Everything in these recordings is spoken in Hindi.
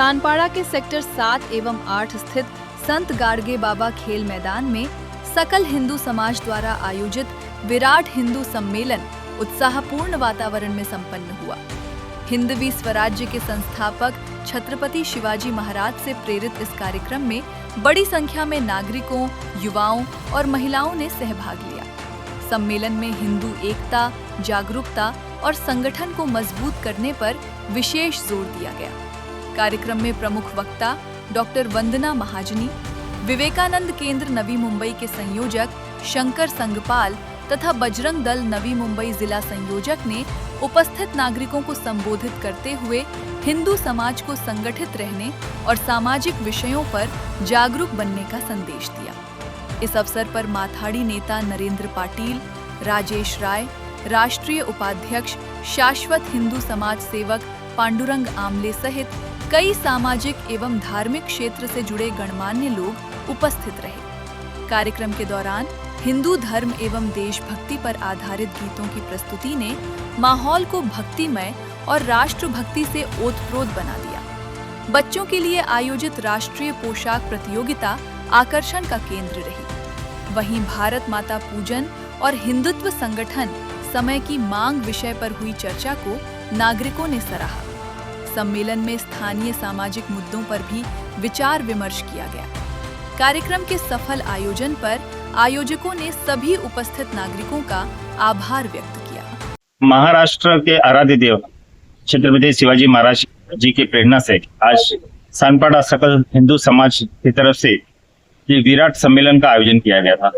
सानपाड़ा के सेक्टर 7 एवं 8 स्थित संत गाडगे बाबा खेल मैदान में सकल हिंदू समाज द्वारा आयोजित विराट हिंदू सम्मेलन उत्साहपूर्ण वातावरण में संपन्न हुआ। हिंदवी स्वराज्य के संस्थापक छत्रपति शिवाजी महाराज से प्रेरित इस कार्यक्रम में बड़ी संख्या में नागरिकों, युवाओं और महिलाओं ने सहभाग लिया। सम्मेलन में हिंदू एकता, जागरूकता और संगठन को मजबूत करने पर विशेष जोर दिया गया। कार्यक्रम में प्रमुख वक्ता डॉक्टर वंदना महाजनी, विवेकानंद केंद्र नवी मुंबई के संयोजक शंकर संगपाल तथा बजरंग दल नवी मुंबई जिला संयोजक ने उपस्थित नागरिकों को संबोधित करते हुए हिंदू समाज को संगठित रहने और सामाजिक विषयों पर जागरूक बनने का संदेश दिया। इस अवसर पर माथाड़ी नेता नरेंद्र पाटिल, राजेश राय, राष्ट्रीय उपाध्यक्ष शाश्वत हिंदू समाज सेवक पांडुरंग आमले सहित कई सामाजिक एवं धार्मिक क्षेत्र से जुड़े गणमान्य लोग उपस्थित रहे। कार्यक्रम के दौरान हिंदू धर्म एवं देशभक्ति पर आधारित गीतों की प्रस्तुति ने माहौल को भक्तिमय और राष्ट्रभक्ति से ओतप्रोत बना दिया। बच्चों के लिए आयोजित राष्ट्रीय पोशाक प्रतियोगिता आकर्षण का केंद्र रही। वहीं भारत माता पूजन और हिंदुत्व संगठन समय की मांग विषय पर हुई चर्चा को नागरिकों ने सराहा। सम्मेलन में स्थानीय सामाजिक मुद्दों पर भी विचार विमर्श किया गया। कार्यक्रम के सफल आयोजन पर आयोजकों ने सभी उपस्थित नागरिकों का आभार व्यक्त किया। महाराष्ट्र के आराध्य देव छत्रपति शिवाजी महाराज जी की प्रेरणा से आज सानपाड़ा सकल हिंदू समाज की तरफ से ये विराट सम्मेलन का आयोजन किया गया था।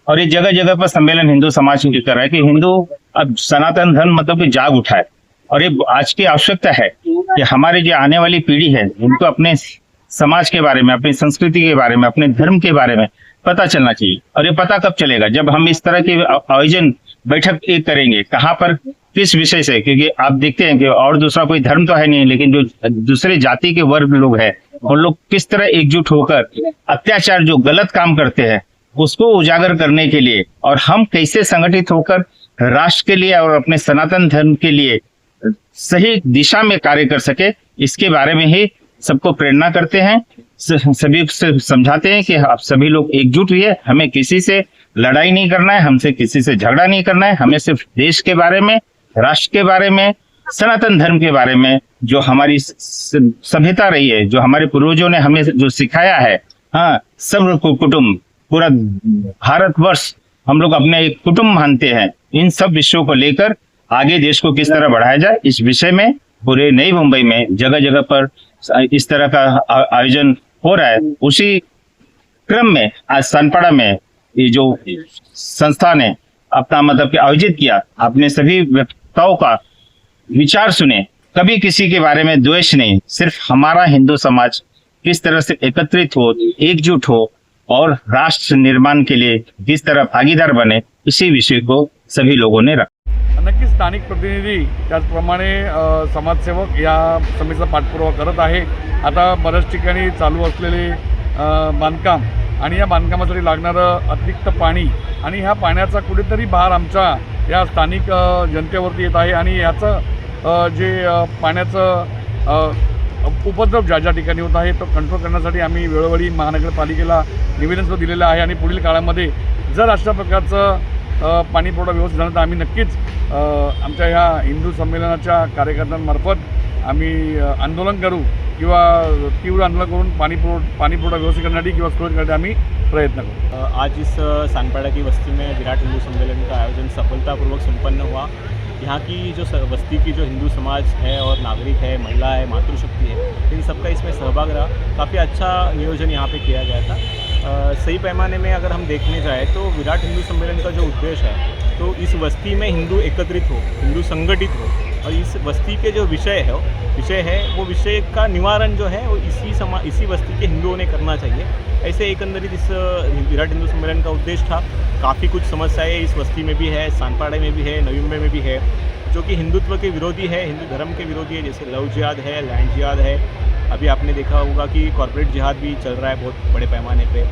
और ये जगह जगह पर सम्मेलन हिंदू समाज की कर रहा है कि हिंदू अब सनातन धर्म मतलब कि जाग उठा है। और ये आज की आवश्यकता है कि हमारी जो आने वाली पीढ़ी है उनको अपने समाज के बारे में, अपनी संस्कृति के बारे में, अपने धर्म के बारे में पता चलना चाहिए। और ये पता कब चलेगा? जब हम इस तरह के आयोजन बैठक एक करेंगे। कहाँ पर, किस विषय से? क्योंकि आप देखते हैं कि और दूसरा कोई धर्म तो है नहीं, लेकिन जो दूसरे जाति के वर्ग लोग हैं उन लोग किस तरह एकजुट होकर अत्याचार, जो गलत काम करते हैं, उसको उजागर करने के लिए और हम कैसे संगठित होकर राष्ट्र के लिए और अपने सनातन धर्म के लिए सही दिशा में कार्य कर सके, इसके बारे में ही सबको प्रेरणा करते हैं। सभी से समझाते हैं कि आप सभी लोग एकजुट हुए, हमें किसी से लड़ाई नहीं करना है, हमसे किसी से झगड़ा नहीं करना है। हमें सिर्फ देश के बारे में, राष्ट्र के बारे में, सनातन धर्म के बारे में, जो हमारी सभ्यता रही है, जो हमारे पूर्वजों ने हमें जो सिखाया है, हाँ, सब कुटुंब, पूरा भारतवर्ष हम लोग अपने एक कुटुंब मानते हैं। इन सब विषयों को लेकर आगे देश को किस तरह बढ़ाया जाए, इस विषय में पूरे नई मुंबई में जगह जगह पर इस तरह का आयोजन हो रहा है। उसी क्रम में आज सानपाड़ा में ये जो संस्था ने अपना मतलब कि आयोजित किया, अपने सभी वक्ताओं का विचार सुने, कभी किसी के बारे में द्वेष नहीं, सिर्फ हमारा हिंदू समाज किस तरह से एकत्रित हो, एकजुट हो और राष्ट्र निर्माण के लिए किस तरह भागीदार बने, इसी विषय को सभी लोगों ने रखा। नक्कीच स्थानिक प्रतिनिधी त्याचप्रमाणे समाजसेवक या समस्येचा पाठपुरावा करत आहे। आता बऱ्याच ठिकाणी चालू असलेले बांधकाम आणि या बांधकामासाठी लागणारं अतिरिक्त पाणी आणि ह्या पाण्याचा कुठेतरी भार आमच्या या स्थानिक जनतेवरती येत आहे आणि याचं जे पाण्याचं उपद्रव ज्या ठिकाणी होत आहे तो कंट्रोल करण्यासाठी आम्ही वेळोवेळी महानगरपालिकेला निवेदन दिलेलं आहे आणि पुढील काळामध्ये जर अशा प्रकारचं पाणी पुरवठा व्यवस्थित झालं तर आम्ही नक्कीच आमच्या ह्या हिंदू संमेलनाच्या कार्यकर्त्यांमार्फत आम्ही आंदोलन करू किंवा तीव्र आंदोलन करून पाणी पुरवठा व्यवस्थित करण्यासाठी किंवा सुरळीत करण्यासाठी आम्ही प्रयत्न करू। आज इस सानपाड़ा की बस्ती में विराट हिंदू सम्मेलन का आयोजन सफलतापूर्वक संपन्न हुआ। यहाँ की जो बस्ती की जो हिंदू समाज है और नागरिक है, महिला है, मातृशक्ति है, इन सबका इसमें सहभाग रहा। काफ़ी अच्छा नियोजन यहाँ पे किया गया था। सही पैमाने में अगर हम देखने जाए तो विराट हिंदू सम्मेलन का जो उद्देश्य है तो इस बस्ती में हिंदू एकत्रित हो, हिंदू संगठित हो और इस बस्ती के जो विषय है वो विषय का निवारण जो है वो इसी बस्ती के हिंदुओं ने करना चाहिए। ऐसे एकंदरित इस विराट हिंदू सम्मेलन का उद्देश्य था। काफ़ी कुछ समस्याएं इस बस्ती में भी है, सानपाड़ा में भी है, नवी मुंबई में भी है, जो कि हिंदुत्व के विरोधी है, हिंदू धर्म के विरोधी है। जैसे लव जिहाद है, लैंड जिहाद है, अभी आपने देखा होगा कि कॉर्पोरेट जिहाद भी चल रहा है बहुत बड़े पैमाने पे।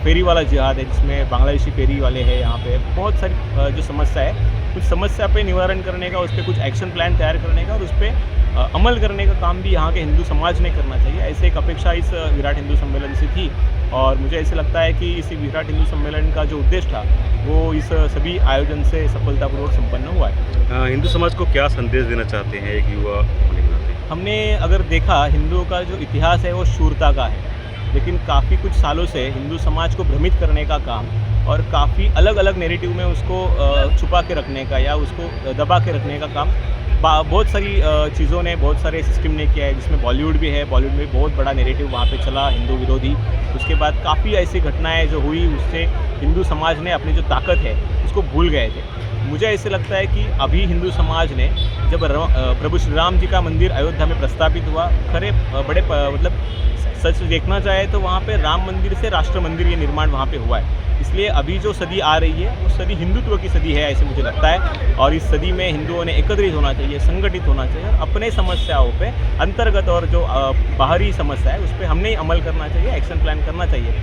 फेरी वाला जिहाद है जिसमें बांग्लादेशी फेरी वाले हैं यहाँ पे। बहुत सारी जो समस्या है, कुछ समस्या पे निवारण करने का, उस पर कुछ एक्शन प्लान तैयार करने का और उस पर अमल करने का काम भी यहाँ के हिंदू समाज ने करना चाहिए। ऐसे एक अपेक्षा इस विराट हिंदू सम्मेलन से थी और मुझे ऐसे लगता है कि इस विराट हिंदू सम्मेलन का जो उद्देश्य था वो इस सभी आयोजन से सफलतापूर्वक संपन्न हुआ है। हिंदू समाज को क्या संदेश देना चाहते हैं एक युवा होने के नाते? हमने अगर देखा हिंदुओं का जो इतिहास है वो शूरता का है, लेकिन काफ़ी कुछ सालों से हिंदू समाज को भ्रमित करने का काम और काफ़ी अलग अलग नैरेटिव में उसको छुपा के रखने का या उसको दबा के रखने का काम बहुत सारी चीज़ों ने, बहुत सारे सिस्टम ने किया है, जिसमें बॉलीवुड भी है। बॉलीवुड में बहुत बड़ा नैरेटिव वहाँ पे चला हिंदू विरोधी। उसके बाद काफ़ी ऐसी घटनाएं जो हुई उससे हिंदू समाज ने अपनी जो ताकत है उसको भूल गए थे। मुझे ऐसे लगता है कि अभी हिंदू समाज ने जब प्रभु श्री राम जी का मंदिर अयोध्या में प्रस्तापित हुआ, खरे बड़े मतलब सच देखना चाहे तो वहाँ पे राम मंदिर से राष्ट्र मंदिर ये निर्माण वहाँ पे हुआ है। इसलिए अभी जो सदी आ रही है वो सदी हिंदुत्व की सदी है ऐसे मुझे लगता है, और इस सदी में हिंदुओं ने एकत्रित होना चाहिए, संगठित होना चाहिए और अपने समस्याओं पे अंतर्गत और जो बाहरी समस्या है उस पर हमने ही अमल करना चाहिए, एक्शन प्लान करना चाहिए।